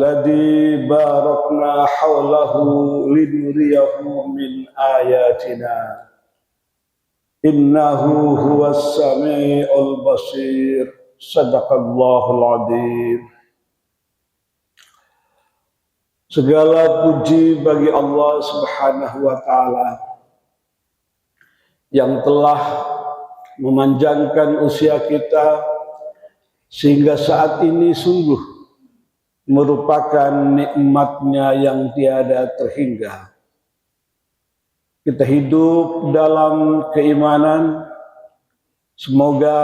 الذي باركنا حوله لنريه من آياتنا إنه هو السميع البصير صدق الله العظيم. Segala puji bagi Allah Subhanahu wa Ta'ala yang telah memanjangkan usia kita sehingga saat ini sungguh merupakan nikmatnya yang tiada terhingga. Kita hidup dalam keimanan, semoga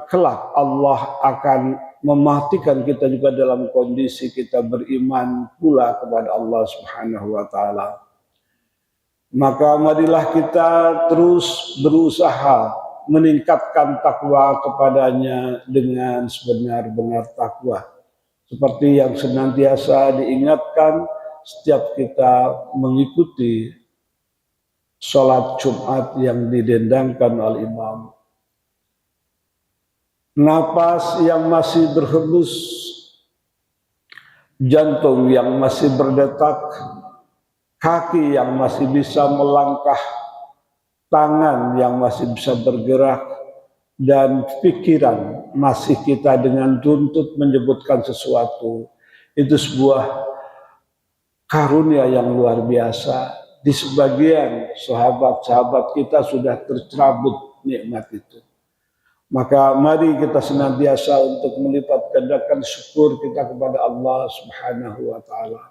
kelak Allah akan mematikan kita juga dalam kondisi kita beriman pula kepada Allah Subhanahu wa Ta'ala. Maka marilah kita terus berusaha meningkatkan takwa kepadanya dengan sebenar-benar takwa. Seperti yang senantiasa diingatkan setiap kita mengikuti sholat Jumat yang didendangkan oleh imam. Napas yang masih berhembus, jantung yang masih berdetak, kaki yang masih bisa melangkah, tangan yang masih bisa bergerak, dan pikiran masih kita dengan tuntut menyebutkan sesuatu. Itu sebuah karunia yang luar biasa. Di sebagian sahabat-sahabat kita sudah tercerabut nikmat itu. Maka mari kita senantiasa untuk melipat gandakan syukur kita kepada Allah Subhanahu wa Ta'ala.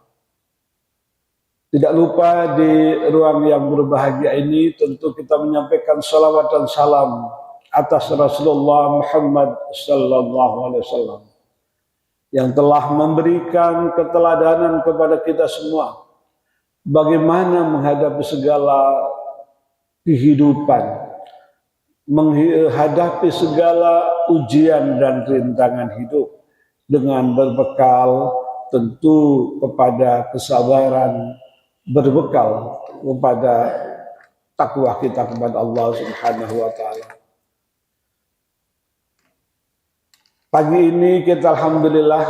Tidak lupa di ruang yang berbahagia ini tentu kita menyampaikan salawat dan salam atas Rasulullah Muhammad sallallahu alaihi wasallam yang telah memberikan keteladanan kepada kita semua bagaimana menghadapi segala kehidupan, menghadapi segala ujian dan rintangan hidup dengan berbekal tentu kepada kesabaran, berbekal kepada takwa kita kepada Allah Subhanahu wa Ta'ala. Pagi ini kita alhamdulillah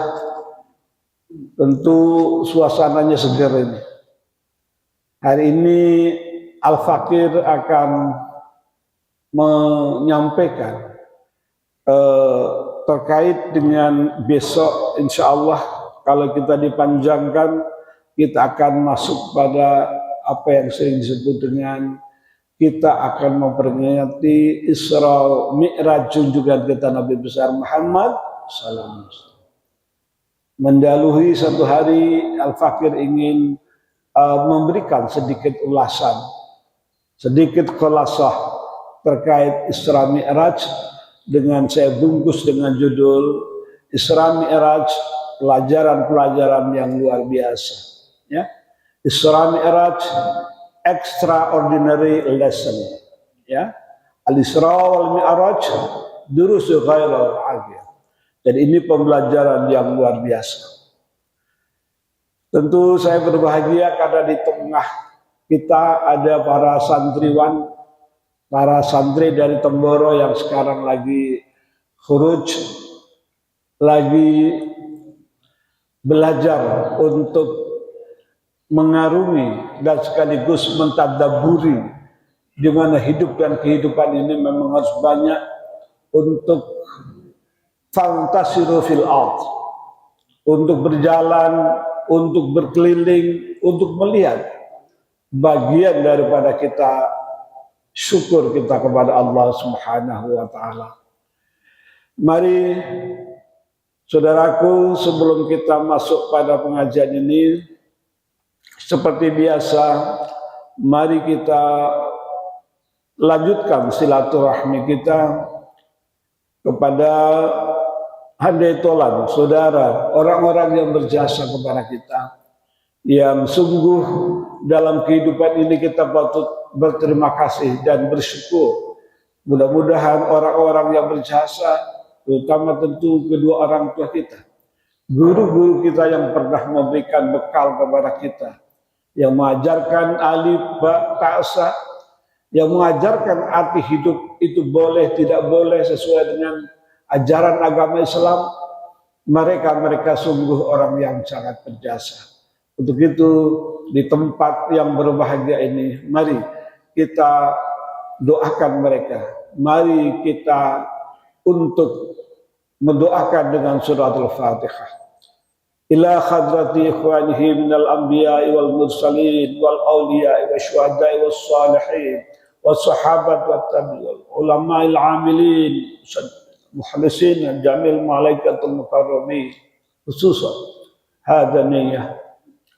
tentu suasananya segar ini. Hari ini Al-Fakir akan menyampaikan terkait dengan besok, insya Allah kalau kita dipanjangkan kita akan masuk pada apa yang sering disebut dengan kita akan memperingati Isra Mi'raj junjungan kita Nabi besar Muhammad sallallahu alaihi wasallam. Mendahului satu hari Al-Fakir ingin memberikan sedikit ulasan, sedikit khulasah terkait Isra Mi'raj dengan saya bungkus dengan judul Isra Mi'raj pelajaran-pelajaran yang luar biasa, ya. Isra Mi'raj extraordinary lesson, ya. Al-Isra wal Mi'raj durusu ghairul agil. Jadi ini pembelajaran yang luar biasa. Tentu saya berbahagia karena di tengah kita ada para santriwan, para santri dari Temboro yang sekarang lagi khuruj, lagi belajar untuk mengarungi dan sekaligus mentadaburi di mana hidup dan kehidupan ini memang harus banyak untuk fantasiru fil ard, untuk berjalan, untuk berkeliling, untuk melihat bagian daripada kita syukur kita kepada Allah Subhanahu wa Ta'ala. Mari saudaraku, sebelum kita masuk pada pengajian ini, seperti biasa, mari kita lanjutkan silaturahmi kita kepada handai tolan, saudara, orang-orang yang berjasa kepada kita, yang sungguh dalam kehidupan ini kita patut berterima kasih dan bersyukur. Mudah-mudahan orang-orang yang berjasa, terutama tentu kedua orang tua kita, guru-guru kita yang pernah memberikan bekal kepada kita, yang mengajarkan alif ba ta sa, yang mengajarkan arti hidup itu boleh tidak boleh sesuai dengan ajaran agama Islam, Mereka sungguh orang yang sangat berjasa. Untuk itu di tempat yang berbahagia ini, mari kita doakan mereka. Mari kita untuk mendoakan dengan surat Al-Fatihah. Ila khadrati ikhwanihi minal anbiya'i wal mursalin wal awliya'i wa syuhada'i was salihin was sahabat wa tabi'in ulama'il amilin mukhlisin jamil malaikatul mukarramin khususan hadaniyah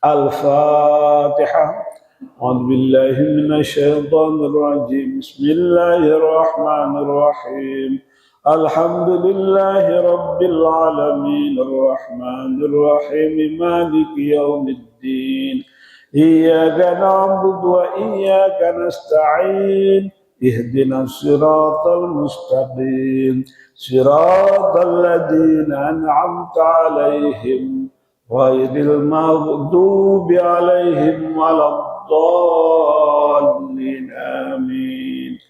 al-Fatihah. A'udzu billahi minasy syaithanir rajim. Bismillahirrahmanirrahim. Alhamdulillahi rabbil alamin arrahmanir rahim maliki yaumiddin. Iyyaka na'budu wa iyyaka nasta'in. Ihdinas siratal mustaqim. Siratal ladzina an'amta 'alaihim ghairil maghdubi 'alaihim waladdallin. Amin.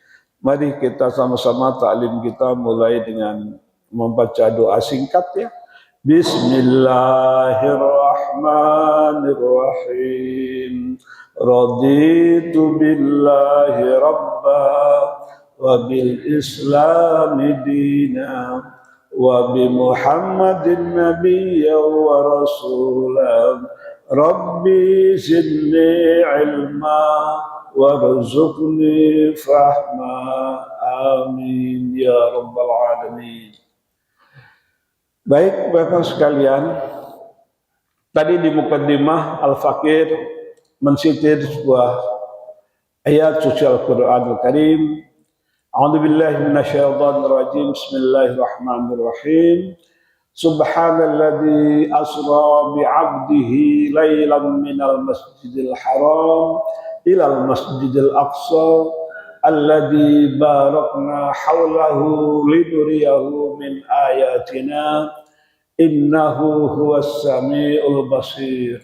Mari kita sama-sama taklim kita mulai dengan membaca doa singkat ya. Bismillahirrahmanirrahim. Raditu billahi rabba wa bil islami dina wa bi Muhammadin nabiyya wa rasulah. Rabbi zidni ilma warzuqni fahma. Amin ya rabbal alamin. Baik Bapak sekalian, tadi di mukaddimah Al-Fakir mensitir sebuah ayat suci Al-Qur'anul Karim. A'udzu billahi minasyaitonir rajim. Bismillahirrahmanirrahim. Subhanalladzi asra bi'abdihi lailan minal masjidil haram ilal masjidil aqsa alladzi barakna haulahu linuriyahu min ayatina innahu huwas samiul basir.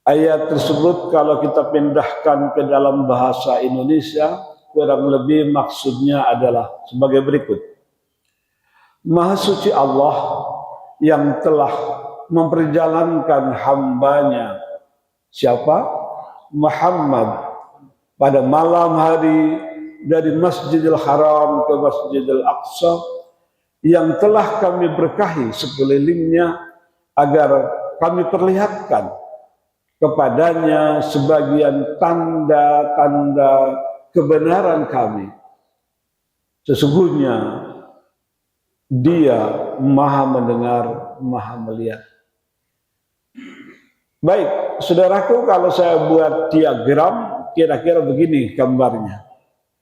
Ayat tersebut kalau kita pindahkan ke dalam bahasa Indonesia kurang lebih maksudnya adalah sebagai berikut. Maha suci Allah yang telah memperjalankan hambanya siapa? Muhammad pada malam hari dari Masjidil Haram ke Masjidil Aqsa yang telah kami berkahi sekelilingnya agar kami perlihatkan kepadanya sebagian tanda-tanda kebenaran kami. Sesungguhnya Dia Maha mendengar, Maha melihat. Baik, saudaraku, kalau saya buat diagram, kira-kira begini gambarnya.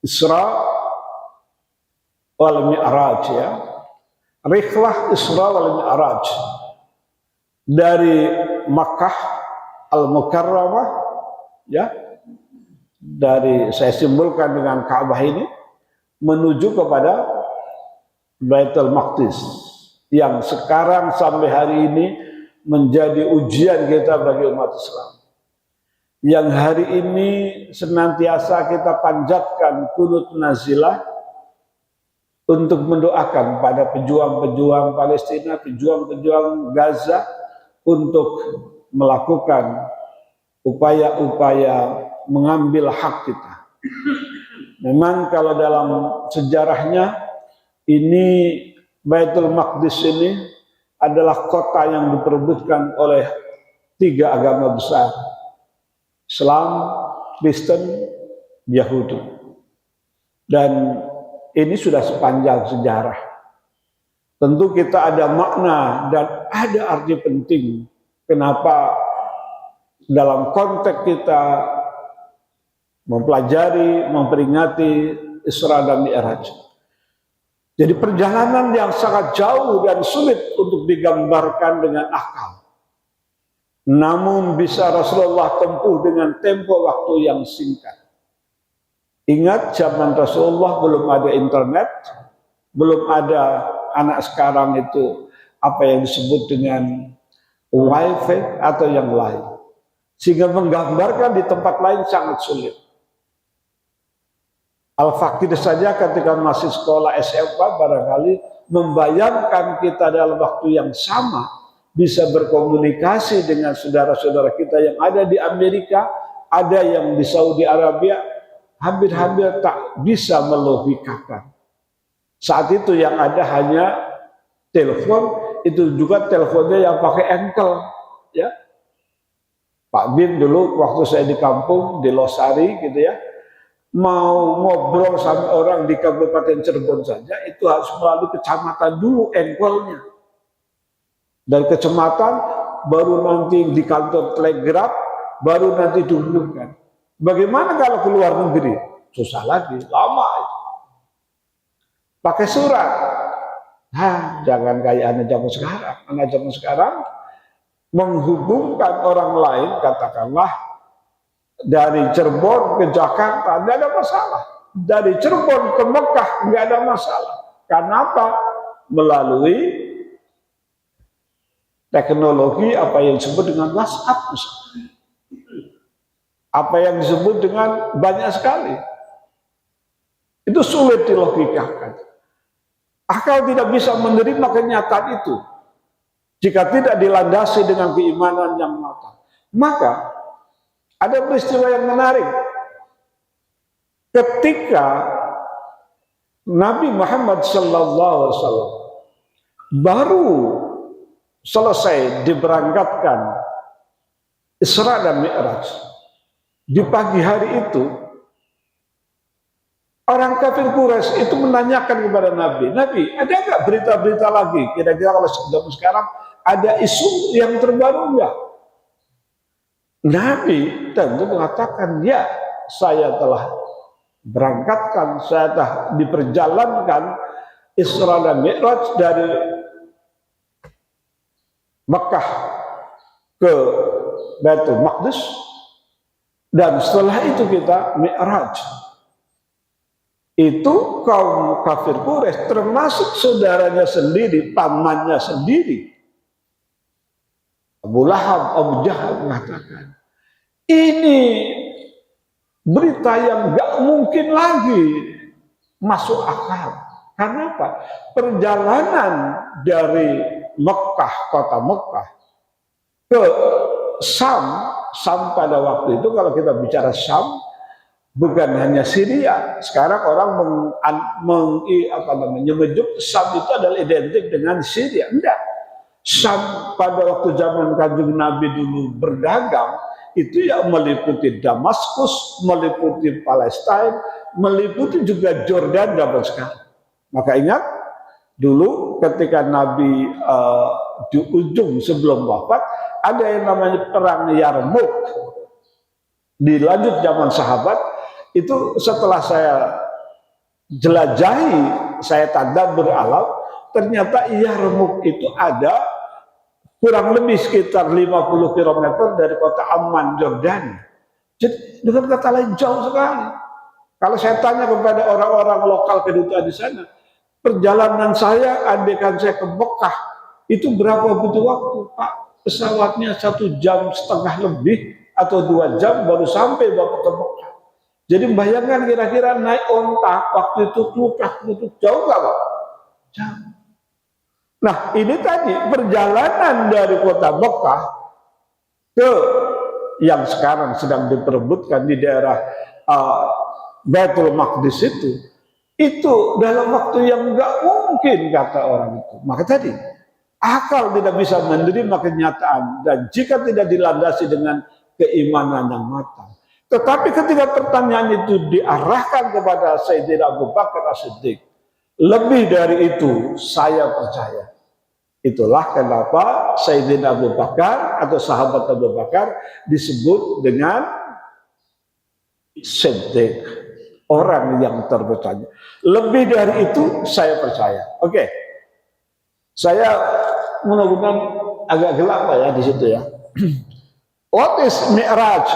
Isra wal Mi'raj ya. Rihlah Isra wal Mi'raj. Dari Makkah Al-Mukarramah ya. Dari saya simbolkan dengan Ka'bah ini menuju kepada Baitul Maqdis yang sekarang sampai hari ini menjadi ujian kita bagi umat Islam. Yang hari ini senantiasa kita panjatkan kunut nazilah untuk mendoakan pada pejuang-pejuang Palestina, pejuang-pejuang Gaza untuk melakukan upaya-upaya mengambil hak kita. Memang kalau dalam sejarahnya ini Baitul Maqdis ini adalah kota yang diperebutkan oleh 3 agama besar. Islam, Kristen, Yahudi. Dan ini sudah sepanjang sejarah. Tentu kita ada makna dan ada arti penting kenapa dalam konteks kita mempelajari, memperingati Isra dan Mi'raj. Jadi perjalanan yang sangat jauh dan sulit untuk digambarkan dengan akal. Namun bisa Rasulullah tempuh dengan tempo waktu yang singkat. Ingat zaman Rasulullah belum ada internet, belum ada anak sekarang itu apa yang disebut dengan wifi atau yang lain. Sehingga menggambarkan di tempat lain sangat sulit. Al-Fakir saja ketika masih sekolah SMA barangkali membayangkan kita dalam waktu yang sama bisa berkomunikasi dengan saudara-saudara kita yang ada di Amerika, ada yang di Saudi Arabia, hampir-hampir tak bisa melogikakan. Saat itu yang ada hanya telepon, itu juga teleponnya yang pakai engkel, ya. Pak Bin dulu waktu saya di kampung di Losari gitu ya, mau ngobrol sama orang di Kabupaten Cirebon saja itu harus melalui kecamatan dulu engkelnya. Dari kecamatan baru nanti di kantor telegraf, baru nanti dihubungkan. Bagaimana kalau keluar negeri? Susah lagi, lama itu. Pakai surat. Jangan kayak anak zaman sekarang. Anak zaman sekarang menghubungkan orang lain, katakanlah dari Cirebon ke Jakarta, tidak ada masalah. Dari Cirebon ke Mekah, tidak ada masalah. Karena apa? Melalui teknologi apa yang disebut dengan WhatsApp misalnya. Apa yang disebut dengan banyak sekali. Itu sulit dilogikakan. Akal tidak bisa menerima kenyataan itu jika tidak dilandasi dengan keimanan yang matang. Maka ada peristiwa yang menarik. Ketika Nabi Muhammad SAW baru selesai diberangkatkan Isra dan Mi'raj, di pagi hari itu orang kafir Quraisy itu menanyakan kepada Nabi, Nabi, ada nggak berita-berita lagi? Kira-kira kalau zaman sekarang ada isu yang terbaru enggak? Nabi tentu mengatakan, ya, saya telah berangkatkan, saya telah diperjalankan Isra dan Mi'raj dari Mekah ke Baitul Maqdis, dan setelah itu kita Mi'raj. Itu kaum kafir Quraisy termasuk saudaranya sendiri, pamannya sendiri, Abu Lahab, Abu Jahal mengatakan, ini berita yang gak mungkin lagi masuk akal. Karena apa? Perjalanan dari Mekah, kota Mekah, ke Sam pada waktu itu, kalau kita bicara Sam, bukan hanya Syria. Sekarang orang menyebut Sam itu adalah identik dengan Syria. Enggak. Sam pada waktu zaman Kanjeng Nabi dulu berdagang, itu yang meliputi Damaskus, meliputi Palestina, meliputi juga Jordan zaman sekarang. Maka ingat, dulu ketika Nabi di ujung sebelum wafat, ada yang namanya perang Yarmuk. Dilanjut zaman sahabat, itu setelah saya jelajahi, saya tadabbur alam, ternyata Yarmuk itu ada kurang lebih sekitar 50 km dari kota Amman, Jordan. Jadi dengan kata lain jauh sekali. Kalau saya tanya kepada orang-orang lokal kedutaan di sana, perjalanan saya, andaikan saya ke Mekah, itu berapa butuh waktu? Pak, pesawatnya 1,5 jam lebih atau 2 jam baru sampai Bapak ke Mekah. Jadi bayangkan kira-kira naik onta waktu itu jauh nggak Pak? Jauh. Nah ini tadi perjalanan dari kota Mekah ke yang sekarang sedang diperebutkan di daerah Baitul Maqdis itu dalam waktu yang nggak mungkin kata orang itu. Maka tadi akal tidak bisa menerima kenyataan dan jika tidak dilandasi dengan keimanan yang matang. Tetapi ketika pertanyaan itu diarahkan kepada Sayyidina Abu Bakar As-Siddiq, lebih dari itu saya percaya. Itulah kenapa Sayyidina Abu Bakar atau sahabat Abu Bakar disebut dengan Siddiq, orang yang terpercaya. Lebih dari itu saya percaya. Oke. Saya menggunakan agak gelap ya di situ ya. What is Mi'raj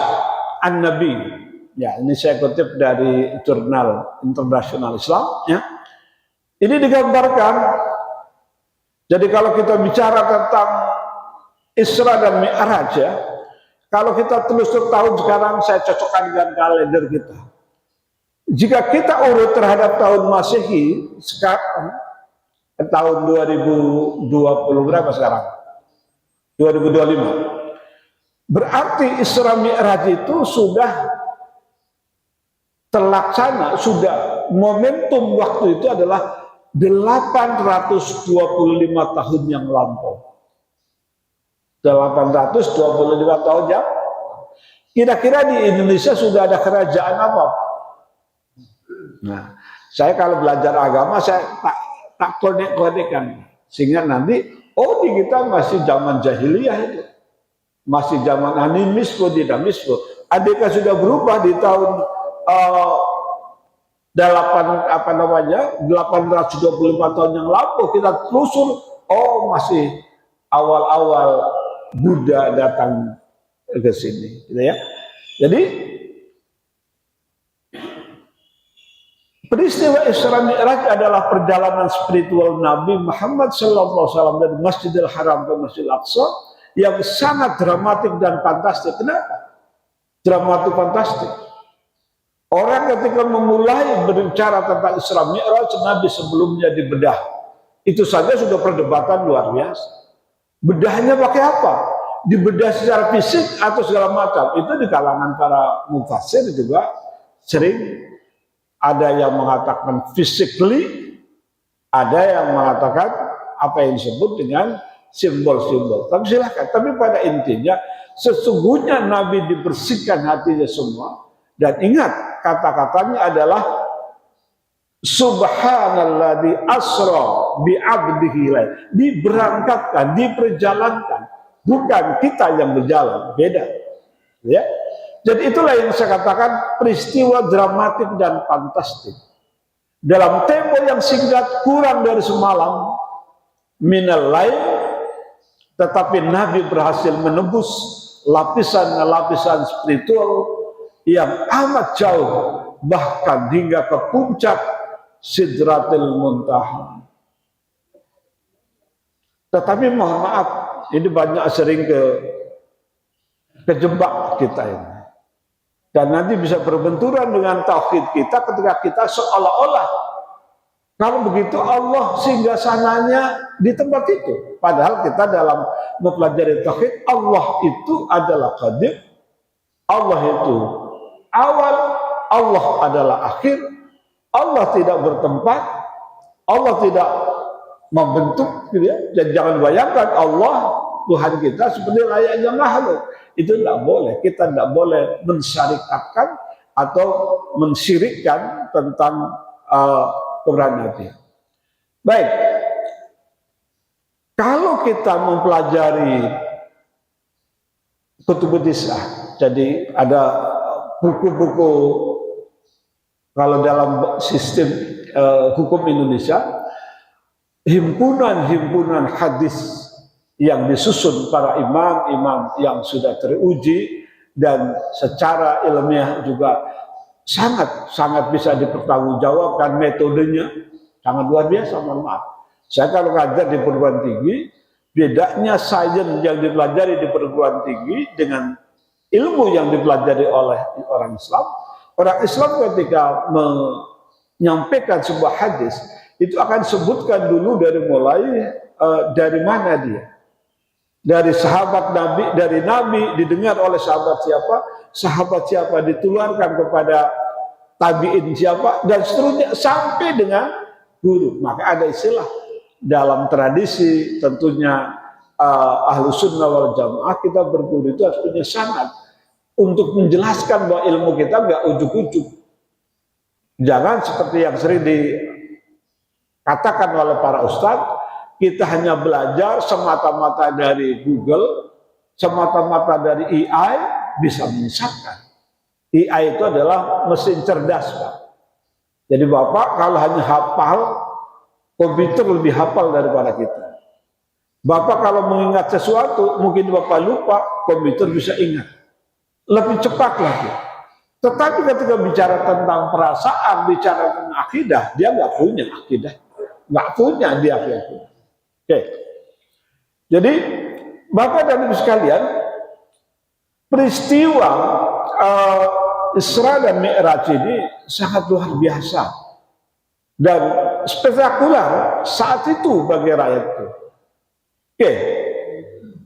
an-Nabi? Ya, ini saya kutip dari jurnal internasional Islam ya. Ini digambarkan. Jadi kalau kita bicara tentang Isra dan Mi'raj ya, kalau kita telusur tahun sekarang saya cocokkan dengan kalender kita. Jika kita urut terhadap tahun Masehi sekarang, tahun 2020 berapa sekarang? 2025. Berarti Isra Mi'raj itu sudah terlaksana, sudah momentum waktu itu adalah 825 tahun yang lampau. 825 tahun ya. Kira-kira di Indonesia sudah ada kerajaan apa? Nah, saya kalau belajar agama saya tak konek-konekkan sehingga nanti di kita masih zaman jahiliyah itu. Masih zaman animisme, dinamisme. Adakah sudah berubah di tahun 825 tahun yang lalu kita telusur, masih awal-awal Buddha datang ke sini, gitu ya. Jadi peristiwa Isra Mi'raj adalah perjalanan spiritual Nabi Muhammad SAW dari Masjidil Haram ke Masjidil Aqsa yang sangat dramatik dan fantastik. Kenapa? Dramatik fantastik. Orang ketika memulai berbicara tentang Isra Mi'raj, Nabi sebelumnya dibedah. Itu saja sudah perdebatan luar biasa. Bedahnya pakai apa? Dibedah secara fisik atau segala macam. Itu di kalangan para mufassir juga sering ada yang mengatakan physically, ada yang mengatakan apa yang disebut dengan simbol-simbol. Tapi silakan. Tapi pada intinya sesungguhnya Nabi dibersihkan hatinya semua. Dan ingat kata-katanya adalah Subhanalladzi asra bi'abdihi, diberangkatkan, diperjalankan, bukan kita yang berjalan, beda. Ya. Jadi itulah yang saya katakan peristiwa dramatik dan fantastik. Dalam tempo yang singkat, kurang dari semalam, minal lail, tetapi Nabi berhasil menembus lapisan-lapisan spiritual yang amat jauh, bahkan hingga ke puncak Sidratil Muntaha. Tetapi mohon maaf, ini banyak sering kejebak kita ini. Dan nanti bisa berbenturan dengan tauhid kita ketika kita seolah-olah kalau begitu Allah singgah sananya di tempat itu. Padahal kita dalam mempelajari tauhid, Allah itu adalah qadir, Allah itu awal, Allah adalah akhir, Allah tidak bertempat, Allah tidak membentuk, gitu ya. Dan jangan bayangkan Allah Tuhan kita seperti layaknya makhluk. Itu tidak boleh. Kita tidak boleh mensyarikatkan atau mensyirikkan tentang keberadaan Dia. Baik, kalau kita mempelajari Kutubud Tis'ah, jadi ada buku-buku kalau dalam sistem hukum Indonesia, himpunan-himpunan hadis yang disusun para imam-imam yang sudah teruji dan secara ilmiah juga sangat bisa dipertanggungjawabkan, metodenya sangat luar biasa. Mohon maaf, saya kalau ngajar di perguruan tinggi, bedanya sains yang dipelajari di perguruan tinggi dengan ilmu yang dipelajari oleh orang Islam. Orang Islam ketika menyampaikan sebuah hadis itu akan sebutkan dulu dari mulai dari mana dia. Dari sahabat Nabi, dari Nabi didengar oleh sahabat siapa ditularkan kepada tabi'in siapa, dan seterusnya sampai dengan guru. Maka ada istilah dalam tradisi tentunya Ahlus Sunnah wal Jamaah, kita berguru itu harus punya sanad untuk menjelaskan bahwa ilmu kita nggak ujuk-ujuk. Jangan seperti yang sering dikatakan oleh para ustadz, kita hanya belajar semata-mata dari Google, semata-mata dari AI, bisa menyesatkan. AI itu adalah mesin cerdas, Pak. Jadi Bapak kalau hanya hafal, komputer lebih hafal daripada kita. Bapak kalau mengingat sesuatu, mungkin Bapak lupa, komputer bisa ingat. Lebih cepat lagi. Tetapi ketika bicara tentang perasaan, bicara tentang akidah, dia nggak punya akidah. Nggak punya dia akidah. Oke. Jadi Bapak dan Ibu sekalian, peristiwa Isra dan Mi'raj ini sangat luar biasa dan spektakuler saat itu bagi rakyat itu. Oke,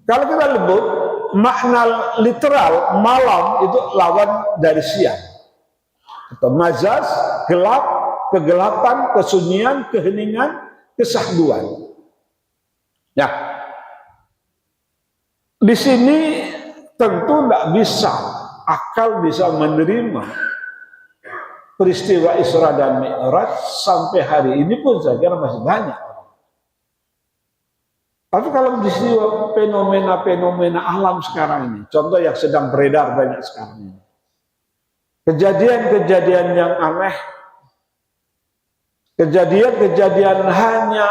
kalau kita lebut makna literal malam itu lawan dari siang. Atau mazaz, gelap, kegelapan, kesunyian, keheningan, kesahduan. Nah, di sini tentu tidak bisa, akal bisa menerima peristiwa Isra dan Mi'raj sampai hari ini pun saya kira masih banyak. Tapi kalau di sini fenomena-fenomena alam sekarang ini, contoh yang sedang beredar banyak sekarang ini, kejadian-kejadian yang aneh, kejadian-kejadian hanya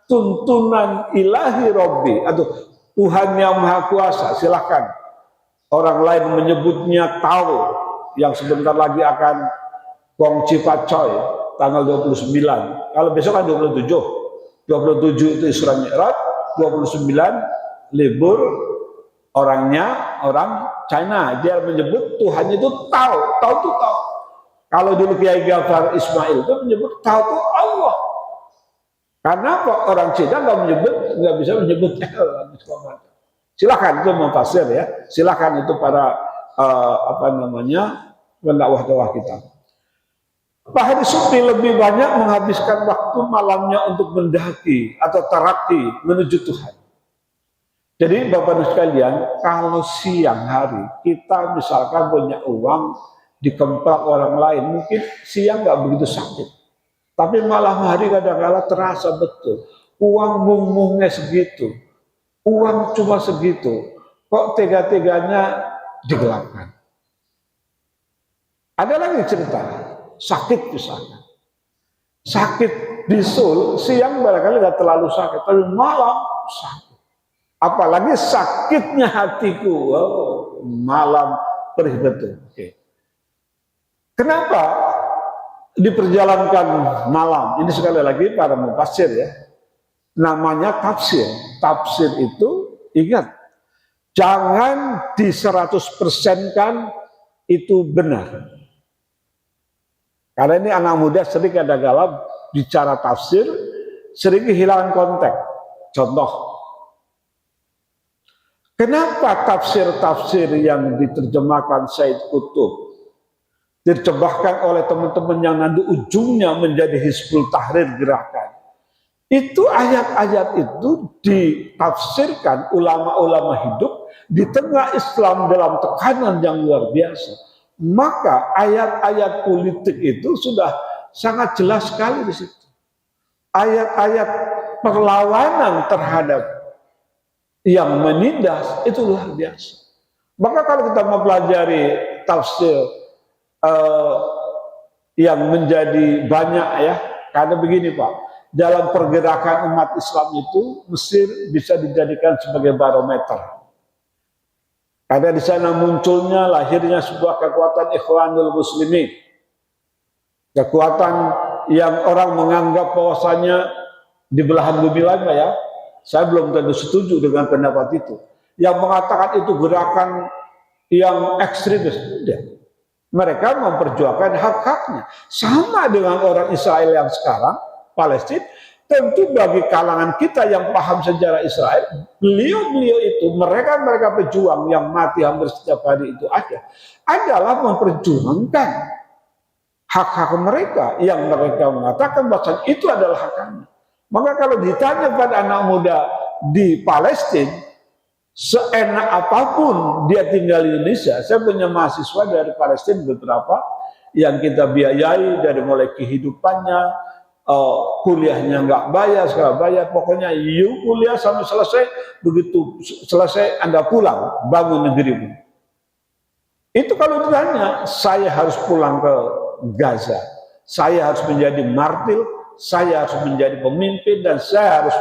tuntunan ilahi Rabbi atau Tuhan yang Maha Kuasa, silakan. Orang lain menyebutnya tahu, yang sebentar lagi akan Gong Cipacoy tanggal 29. Kalau besok kan 27. 27 itu Isra Mi'raj, 29 libur orangnya orang China. Dia menyebut Tuhan itu tahu itu tahu. Kalau dulu Kiai Ghafar Ismail itu menyebut tahu itu Allah. Karena kok orang Cina nggak bisa menyebut silakan itu memfasir ya. Silakan itu para pendakwah-dakwah kita. Pak Hadi Supri lebih banyak menghabiskan waktu malamnya untuk mendaki atau taraki menuju Tuhan. Jadi Bapak-Ibu sekalian, kalau siang hari kita misalkan punya uang dikemprak orang lain, mungkin siang nggak begitu sakit. Tapi malam hari kadang-kala terasa betul. Uang mung-mungnya segitu. Uang cuma segitu. Kok tega-teganya digelapkan. Ada lagi cerita. Sakit misalnya. Sakit bisul, siang barangkali nggak terlalu sakit. Tapi malam sakit. Apalagi sakitnya hatiku. Oh, malam perih betul. Oke. Kenapa diperjalankan malam? Ini sekali lagi para mufassir ya. Namanya tafsir. Tafsir itu ingat, jangan di 100%-kan itu benar. Karena ini anak muda sering kadang-kala bicara tafsir, sering kehilangan konteks. Contoh, kenapa tafsir-tafsir yang diterjemahkan Said Qutb diterjemahkan oleh teman-teman yang nanti ujungnya menjadi Hizbul Tahrir gerakan? Itu ayat-ayat itu ditafsirkan ulama-ulama hidup di tengah Islam dalam tekanan yang luar biasa. Maka ayat-ayat politik itu sudah sangat jelas sekali di situ. Ayat-ayat perlawanan terhadap yang menindas itu luar biasa. Maka kalau kita mempelajari tafsir yang menjadi banyak ya, karena begini Pak, dalam pergerakan umat Islam itu Mesir bisa dijadikan sebagai barometer. Karena di sana munculnya lahirnya sebuah kekuatan Ikhwanul Muslimin. Kekuatan yang orang menganggap bahwasanya di belahan bumi lain ya. Saya belum tentu setuju dengan pendapat itu. Yang mengatakan itu gerakan yang ekstremis. Mereka memperjuangkan hak-haknya. Sama dengan orang Israel yang sekarang, Palestina. Tentu bagi kalangan kita yang paham sejarah Israel, beliau-beliau itu, mereka pejuang yang mati hampir setiap hari itu adalah memperjuangkan hak-hak mereka yang mereka mengatakan bahwa itu adalah haknya. Maka kalau ditanya pada anak muda di Palestina, seenak apapun dia tinggal di Indonesia, saya punya mahasiswa dari Palestina beberapa yang kita biayai dari mulai kehidupannya, kuliahnya nggak bayar, segala bayar, pokoknya you kuliah sampai selesai, begitu selesai Anda pulang, bangun negerimu. Itu kalau ditanya, saya harus pulang ke Gaza, saya harus menjadi martir, saya harus menjadi pemimpin, dan saya harus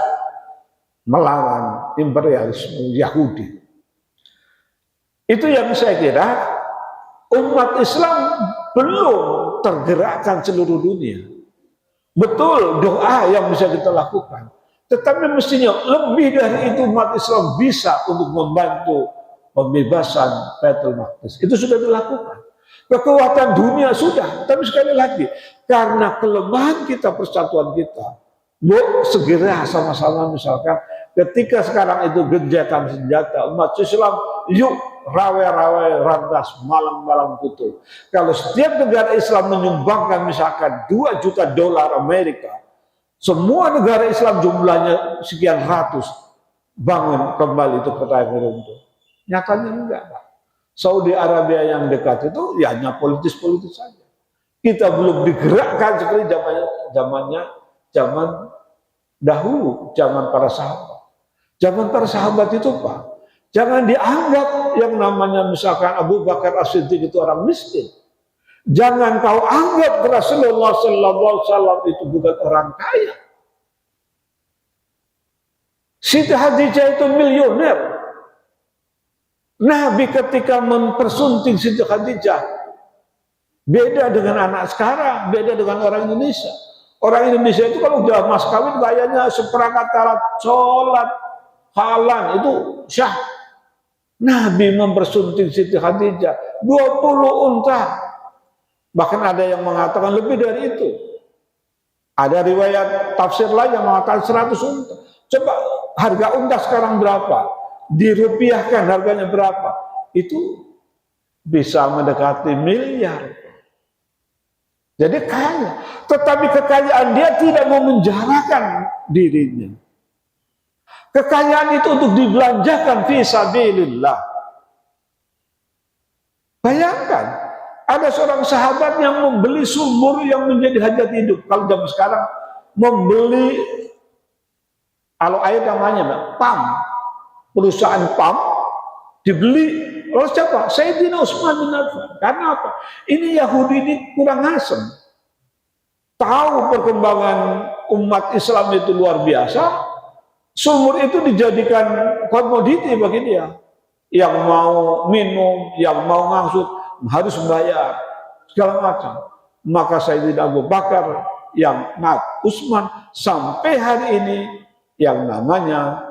melawan imperialisme Yahudi. Itu yang saya kira umat Islam belum tergerakkan seluruh dunia. Betul, doa yang bisa kita lakukan. Tetapi mestinya lebih dari itu umat Islam bisa untuk membantu pembebasan Baitul Maqdis. Itu sudah dilakukan. Kekuatan dunia sudah, tapi sekali lagi, karena kelemahan kita, persatuan kita, segera sama-sama misalkan, ketika sekarang itu gencatan senjata, umat Islam, yuk rawe-rawe rantas, malam-malam kutu. Kalau setiap negara Islam menyumbangkan misalkan 2 juta dolar Amerika, semua negara Islam jumlahnya sekian ratus, bangun kembali itu kota yang runtuh. Nyatanya enggak, Pak. Saudi Arabia yang dekat itu ya hanya politis-politis saja. Kita belum digerakkan seperti zaman dahulu, zaman para sahabat. Zaman para sahabat itu, Pak, jangan dianggap yang namanya misalkan Abu Bakar As-Siddiq itu orang miskin. Jangan kau anggap Rasulullah SAW itu bukan orang kaya. Siti Khadijah itu miliuner. Nabi ketika mempersunting Siti Khadijah beda dengan anak sekarang, beda dengan orang Indonesia. Orang Indonesia itu kalau udah mas kawin gayanya seperangkat alat sholat, halan itu syah. Nabi mempersunting Siti Khadijah 20 unta. Bahkan ada yang mengatakan lebih dari itu. Ada riwayat tafsir lain yang mengatakan 100 unta. Coba harga unta sekarang berapa? Dirupiahkan harganya berapa? Itu bisa mendekati miliar. Jadi kaya, tetapi kekayaan dia tidak mau menjarakan dirinya. Kekayaan itu untuk dibelanjakan fi sabilillah. Bayangkan, ada seorang sahabat yang membeli sumur yang menjadi hajat hidup. Kalau zaman sekarang membeli, kalau air namanya PAM, perusahaan PAM dibeli oleh siapa? Sayyidina Utsman bin Affan. Karena apa? Ini Yahudi ini kurang asem. Tahu perkembangan umat Islam itu luar biasa. Sumur itu dijadikan komoditi bagi dia. Yang mau minum, yang mau ngangsut harus membayar segala macam. Maka Sayyidina Abu Bakar yang Utsman sampai hari ini yang namanya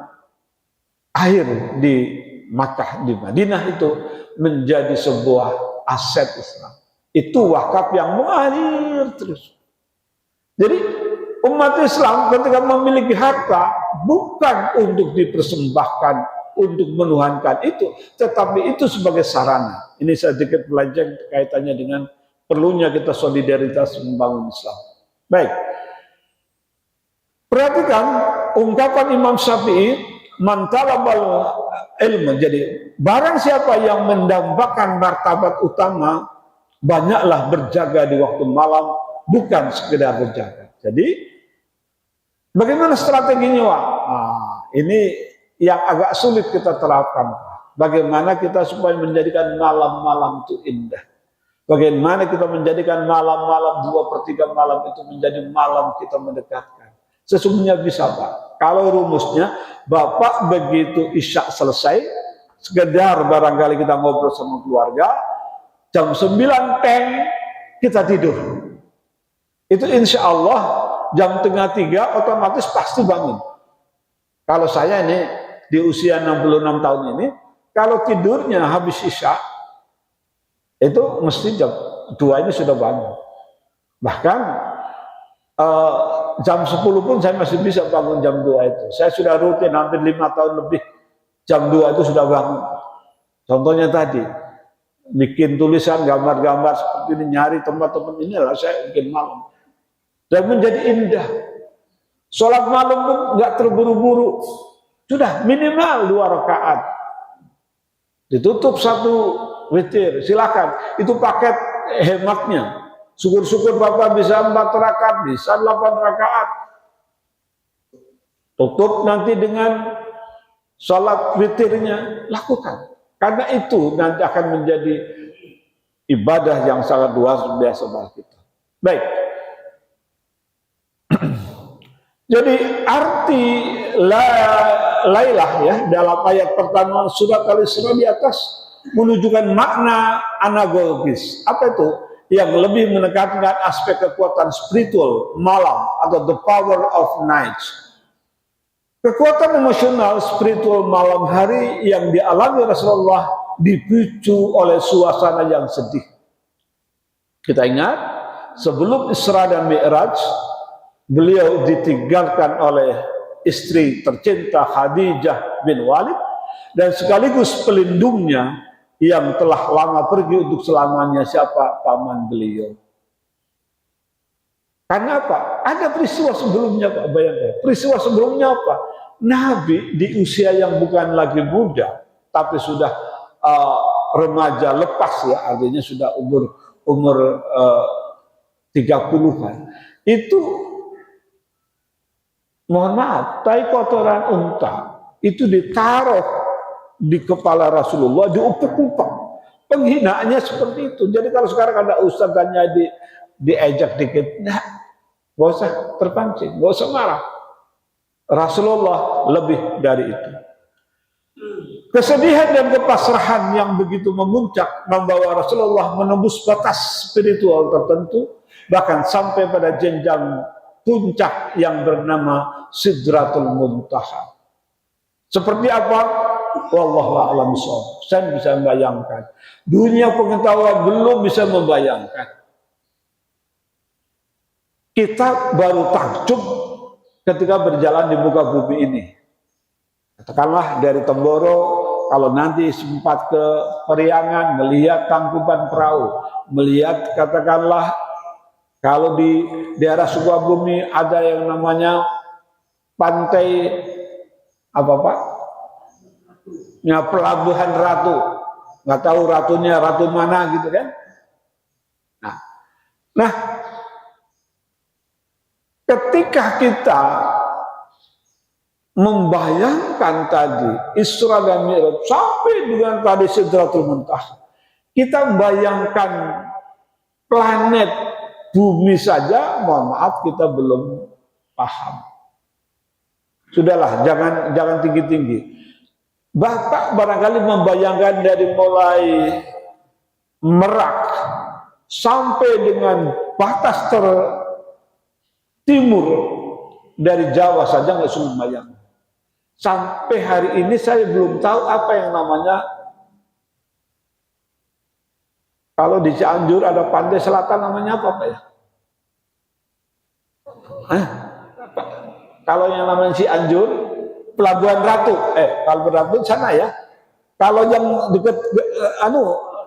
air di Makkah, di Madinah itu menjadi sebuah aset Islam. Itu wakaf yang mengalir terus. Jadi umat Islam ketika memiliki harta bukan untuk dipersembahkan, untuk menuhankan itu, tetapi itu sebagai sarana. Ini sedikit belajar kaitannya dengan perlunya kita solidaritas membangun Islam. Baik. Perhatikan ungkapan Imam Syafi'i, man talabal ilmu. Jadi barang siapa yang mendambakan martabat utama, banyaklah berjaga di waktu malam, bukan sekedar berjaga. Jadi bagaimana strateginya, Wak? Ini yang agak sulit kita terapkan. Bagaimana kita supaya menjadikan malam-malam itu indah. Bagaimana kita menjadikan malam-malam 2/3 malam itu menjadi malam kita mendekatkan. Sesungguhnya bisa, Pak. Kalau rumusnya, Bapak begitu isya selesai, sekedar barangkali kita ngobrol sama keluarga, jam 9 teng kita tidur. Itu insya Allah jam 2:30 otomatis pasti bangun. Kalau saya ini di usia 66 tahun ini, kalau tidurnya habis isya, itu mesti jam 2 ini sudah bangun. Bahkan jam 10 pun saya masih bisa bangun jam 2 itu. Saya sudah rutin hampir 5 tahun lebih. Jam 2 itu sudah bangun. Contohnya tadi, bikin tulisan, gambar-gambar seperti ini, nyari tempat-tempat inilah saya bikin malam. Dan menjadi indah. Sholat malam pun nggak terburu-buru. Sudah minimal 2 rakaat. Ditutup 1 witir, silakan. Itu paket hematnya. Syukur-syukur Bapak bisa 4 rakaat, bisa 8 rakaat. Tutup nanti dengan sholat witirnya, lakukan. Karena itu nanti akan menjadi ibadah yang sangat luar biasa bagi kita. Baik. Jadi arti lailah ya dalam ayat pertama surat Al-Isra di atas menunjukkan makna anagogis. Apa itu? Yang lebih menekankan aspek kekuatan spiritual malam atau the power of night. Kekuatan emosional spiritual malam hari yang dialami Rasulullah dipicu oleh suasana yang sedih. Kita ingat, sebelum Isra dan Mi'raj, beliau ditinggalkan oleh istri tercinta Khadijah bin Walid, dan sekaligus pelindungnya yang telah lama pergi untuk selamanya, siapa? Paman beliau. Karena apa? Ada peristiwa sebelumnya, Pak. Bayangkan. Peristiwa sebelumnya apa? Nabi di usia yang bukan lagi muda, tapi sudah remaja lepas ya, artinya sudah umur 30-an. Itu, mohon maaf, tai kotoran unta itu ditaruh di kepala Rasulullah, diupek-upek. Penghinaannya seperti itu. Jadi kalau sekarang ada ustadzanya diejak dikit, nah, gak usah terpancing, gak usah marah. Rasulullah lebih dari itu. Kesedihan dan kepasrahan yang begitu memuncak membawa Rasulullah menembus batas spiritual tertentu, bahkan sampai pada jenjang puncak yang bernama Sidratul Muntaha. Seperti apa? Wallahu a'lam bishawab. Saya bisa membayangkan. Dunia pengetahuan belum bisa membayangkan. Kita baru takjub ketika berjalan di muka bumi ini. Katakanlah dari Temboro, kalau nanti sempat ke Periangan, melihat Tangkuban Perahu, melihat katakanlah kalau di daerah Sukabumi ada yang namanya pantai apa Pak? Ya, Pelabuhan Ratu. Nggak tahu ratunya ratu mana gitu kan? Nah, ketika kita membayangkan tadi Isra dan Mi'raj sampai dengan tadi Sidratul Muntaha, kita membayangkan planet bumi saja, mohon maaf kita belum paham. Sudahlah, jangan tinggi-tinggi. Bapak barangkali membayangkan dari mulai Merak sampai dengan batas timur dari Jawa saja nggak sulit bayang. Sampai hari ini saya belum tahu apa yang namanya, kalau di Cianjur ada pantai selatan namanya apa Pak ya? Kalau yang namanya Cianjur, Pelabuhan Ratu, Pelabuhan Ratu sana ya. Kalau yang dekat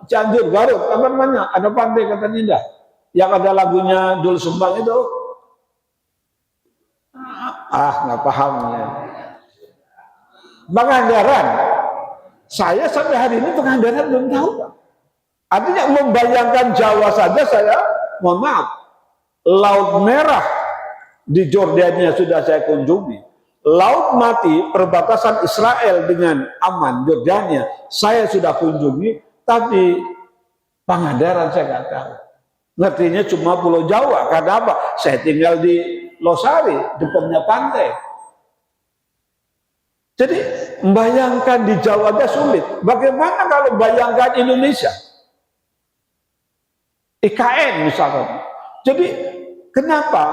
Cianjur, Garut, apa namanya? Ada pantai katanya indah. Yang ada lagunya Dul Sumbang itu. Nggak paham ya. Pangandaran. Saya sampai hari ini Pangandaran belum tahu. Artinya membayangkan Jawa saja saya, mohon maaf, Laut Merah di Jordania sudah saya kunjungi. Laut Mati, perbatasan Israel dengan Aman, Jordania, saya sudah kunjungi, tapi Pangandaran saya nggak tahu. Ngertinya cuma Pulau Jawa, karena apa? Saya tinggal di Losari, depannya pantai. Jadi, membayangkan di Jawa aja sulit. Bagaimana kalau bayangkan Indonesia? IKN misalkan. Jadi, kenapa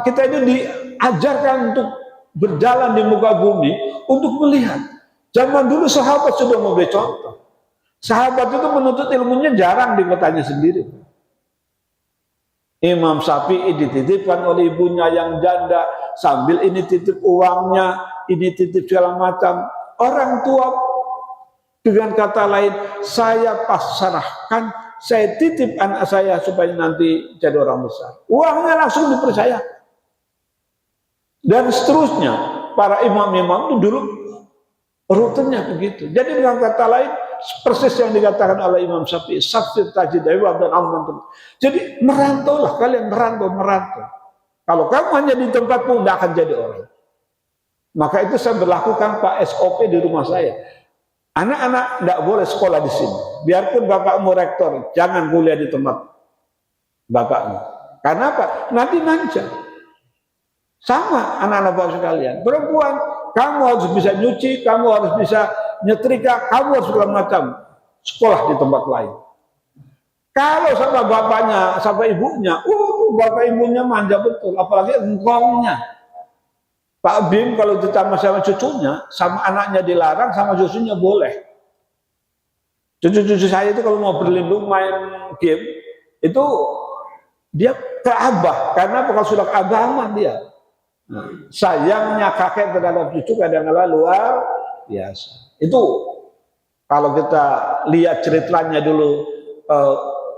kita ini diajarkan untuk berjalan di muka bumi untuk melihat. Zaman dulu sahabat sudah memberi contoh. Sahabat itu menuntut ilmunya jarang di kotanya sendiri. Imam Syafi'i dititipkan oleh ibunya yang janda, sambil ini titip uangnya, ini titip segala macam. Orang tua dengan kata lain, saya pasrahkan, saya titip anak saya supaya nanti jadi orang besar. Uangnya langsung dipercaya. Dan seterusnya, para imam-imam itu dulu rutenya begitu. Jadi dengan kata lain, persis yang dikatakan oleh Imam Syafi'i, Safir Tajid Iwab dan Amman. Jadi merantaulah, kalian merantau. Kalau kamu hanya di tempatmu, tidak akan jadi orang. Maka itu saya berlakukan Pak SOP di rumah saya. Anak-anak tidak boleh sekolah di sini. Biarpun bapakmu rektor, jangan kuliah di tempat bapakmu. Karena apa? Nanti manja. Sama anak-anak bapak sekalian. Perempuan, kamu harus bisa nyuci, kamu harus bisa nyetrika, kamu harus segala macam. Sekolah di tempat lain. Kalau sama bapaknya, sama ibunya, bapak ibunya manja betul. Apalagi engkongnya. Pak Bim kalau ditambah sama cucunya, sama anaknya dilarang, sama cucunya boleh. Cucu-cucu saya itu kalau mau berlindung main game, itu dia ke Abah, karena kalau sudah ke Abah aman dia. Sayangnya kakek terhadap cucu kadang-kadang luar biasa. Itu kalau kita lihat ceritanya dulu,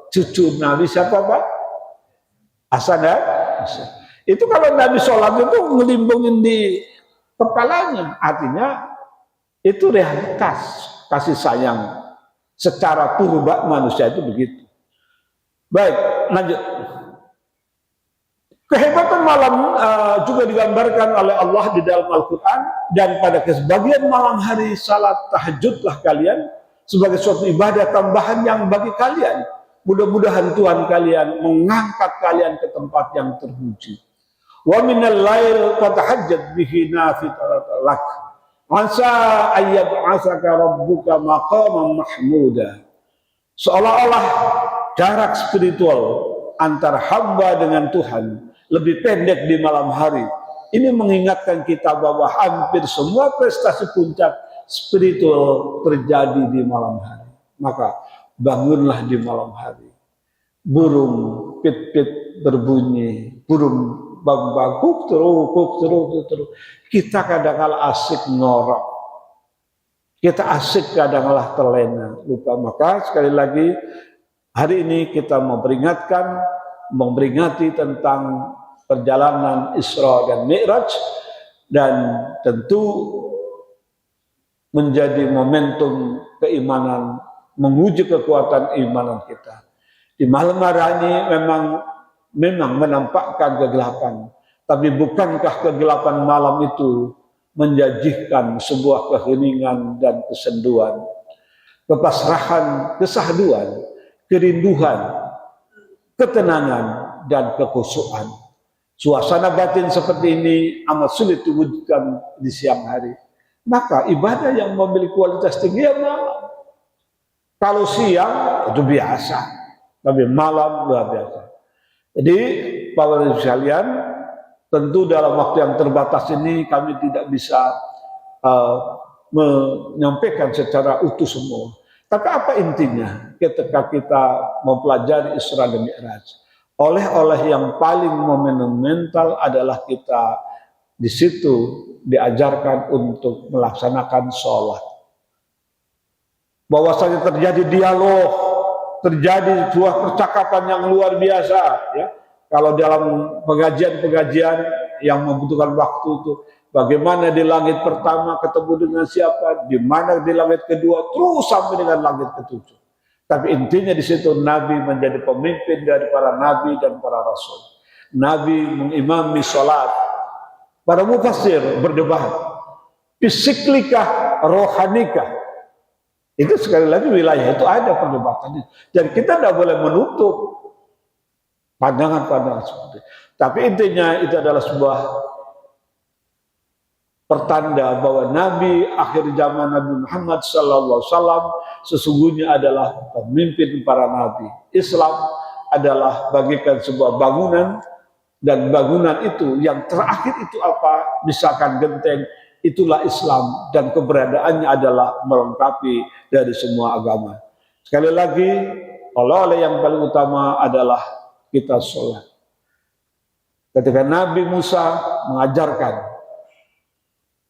cucu Nabi siapa Pak? Hasan ya? Itu kalau Nabi sholat itu ngelimbungin di kepalanya, artinya itu realitas kasih sayang secara purba manusia itu begitu. Baik, lanjut. Kehebatan malam juga digambarkan oleh Allah di dalam Al-Quran, dan pada sebagian malam hari salat tahajudlah kalian sebagai suatu ibadah tambahan yang bagi kalian. Mudah-mudahan Tuhan kalian mengangkat kalian ke tempat yang terpuji. Wa minal lail fatahajjat bihi nafilatan lak. Asa ayyab'atsaka rabbuka maqaman mahmuda. Seolah-olah jarak spiritual antara hamba dengan Tuhan lebih pendek di malam hari. Ini mengingatkan kita bahwa hampir semua prestasi puncak spiritual terjadi di malam hari. Maka bangunlah di malam hari. Burung pit-pit berbunyi, burung bang-bang kuk terus. Kita kadang-kala asik ngorok. Kita asik kadang-kala terlena, lupa. Maka sekali lagi hari ini kita memperingati tentang perjalanan Isra dan Mi'raj, dan tentu menjadi momentum keimanan, menguji kekuatan imanan kita. Di malam hari ini memang menampakkan kegelapan, tapi bukankah kegelapan malam itu menjanjikan sebuah keheningan dan kesenduan, kepasrahan, kesahduan, kerinduan, ketenangan, dan kekhusyuan. Suasana batin seperti ini amat sulit diwujudkan di siang hari. Maka ibadah yang memiliki kualitas tinggi ya malam. Kalau siang itu biasa, tapi malam luar biasa. Jadi Bapak Ibu sekalian, tentu dalam waktu yang terbatas ini kami tidak bisa menyampaikan secara utuh semua. Tapi apa intinya ketika kita mempelajari Isra dan Mi'raj? Oleh-oleh yang paling monumental adalah kita di situ diajarkan untuk melaksanakan sholat. Bahwasanya terjadi dialog, terjadi sebuah percakapan yang luar biasa. Ya, kalau dalam pengajian-pengajian yang membutuhkan waktu itu, bagaimana di langit pertama ketemu dengan siapa, di mana di langit kedua, terus sampai dengan langit ketujuh. Tapi intinya di situ Nabi menjadi pemimpin dari para nabi dan para rasul. Nabi mengimami sholat. Para mufassir berdebat, fisiklikah, rohanikah? Itu sekali lagi wilayah itu ada perdebatannya. Dan kita tidak boleh menutup pandangan-pandangan seperti itu. Tapi intinya itu adalah sebuah pertanda bahwa Nabi akhir zaman Nabi Muhammad SAW sesungguhnya adalah pemimpin para nabi. Islam adalah bagikan sebuah bangunan, dan bangunan itu yang terakhir itu apa? Misalkan genteng, itulah Islam, dan keberadaannya adalah melengkapi dari semua agama. Sekali lagi, oleh-oleh yang paling utama adalah kita sholat. Ketika Nabi Musa mengajarkan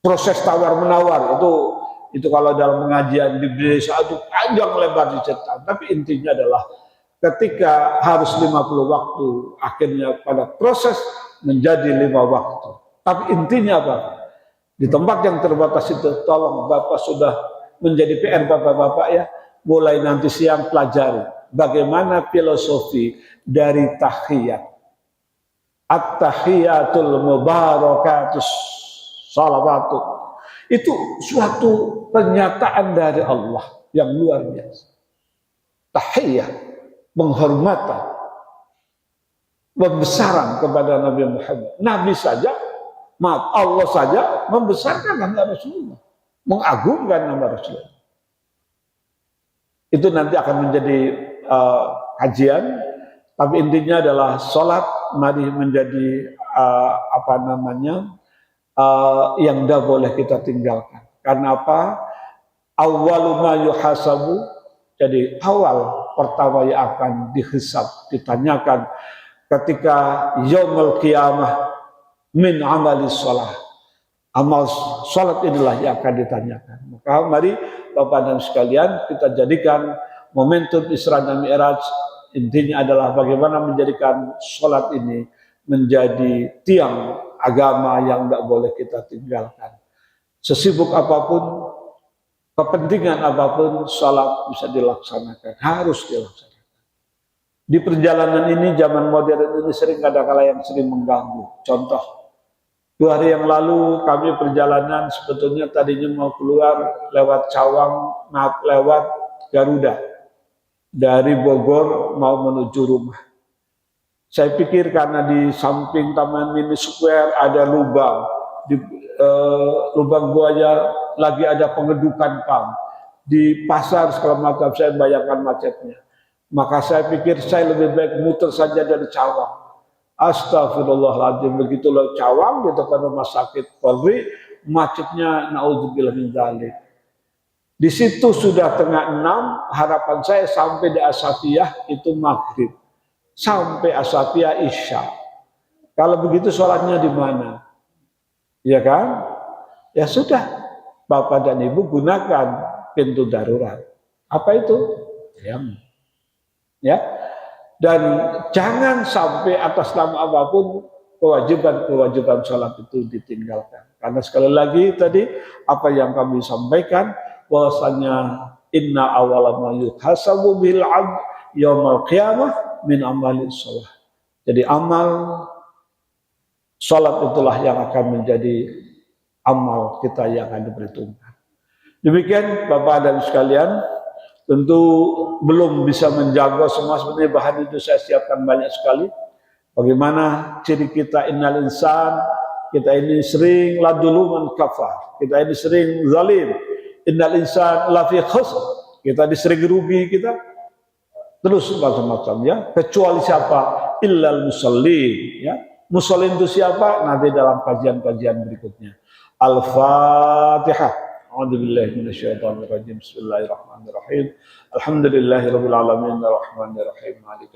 proses tawar-menawar, itu kalau dalam pengajian di desa itu panjang lebar diceritakan. Tapi intinya adalah ketika harus 50 waktu, akhirnya pada proses menjadi 5 waktu. Tapi intinya apa? Di tempat yang terbatas itu, tolong Bapak sudah menjadi PR Bapak-Bapak ya, mulai nanti siang pelajari bagaimana filosofi dari tahiyat. At-tahiyatul mubarakatus salawatu. Itu suatu pernyataan dari Allah yang luar biasa. Tahiyat, penghormatan, pembesaran kepada Nabi Muhammad. Nabi saja, Allah saja membesarkan nama Rasulullah, mengagungkan nama Rasulullah. Itu nanti akan menjadi kajian, tapi intinya adalah sholat mari menjadi yang tidak boleh kita tinggalkan. Karena apa? Awwalu ma yuhasabu, jadi awal pertama yang akan dihisab, ditanyakan ketika yaumul qiyamah min amali sholat. Amal sholat inilah yang akan ditanyakan. Maka mari Bapak dan sekalian, kita jadikan momentum Isra dan Mi'raj, intinya adalah bagaimana menjadikan sholat ini menjadi tiang agama yang tidak boleh kita tinggalkan. Sesibuk apapun, kepentingan apapun, sholat bisa dilaksanakan, harus dilaksanakan. Di perjalanan ini, zaman modern ini sering kadang-kala yang sering mengganggu. Contoh, 2 hari yang lalu kami perjalanan, sebetulnya tadinya mau keluar lewat Cawang, lewat Garuda. Dari Bogor mau menuju rumah. Saya pikir karena di samping Taman Mini Square ada lubang. Di lubang buaya lagi ada pengedukan PAM. Di pasar segala macam, saya bayangkan macetnya. Maka saya pikir saya lebih baik muter saja dari Cawang. Astagfirullahaladzim, begitu loh Cawang di depan rumah sakit Polri, macetnya naudzubillah min dzalik. Di situ sudah tengah 6, harapan saya sampai di Asatiyah itu maghrib, sampai Asatiyah Isya. Kalau begitu sholatnya di mana? Ya kan? Ya sudah, Bapak dan Ibu gunakan pintu darurat. Apa itu? Ya. Dan jangan sampai atas nama apapun kewajiban sholat itu ditinggalkan. Karena sekali lagi tadi apa yang kami sampaikan, bahwasanya inna awwala ma yuhasabu bil 'abd yaumil qiyamah min amali shalah. Jadi amal sholat itulah yang akan menjadi amal kita yang akan diperhitungkan. Demikian Bapak dan sekalian, tentu belum bisa menjaga semua, sebenarnya bahan itu saya siapkan banyak sekali. Bagaimana ciri kita innal insan, kita ini sering laduluman kafar, kita ini sering zalim, innal insan lafi khusr, kita disering rugi kita, terus macam-macam ya, kecuali siapa? Illal musallin ya. Musallin itu siapa? Nanti dalam kajian-kajian berikutnya. Al-Fatihah. A'udzubillahi minasyaitonirrajim. Bismillahirrahmanirrahim. Alhamdulillahirabbil alamin arrahmanirrahim. Maliki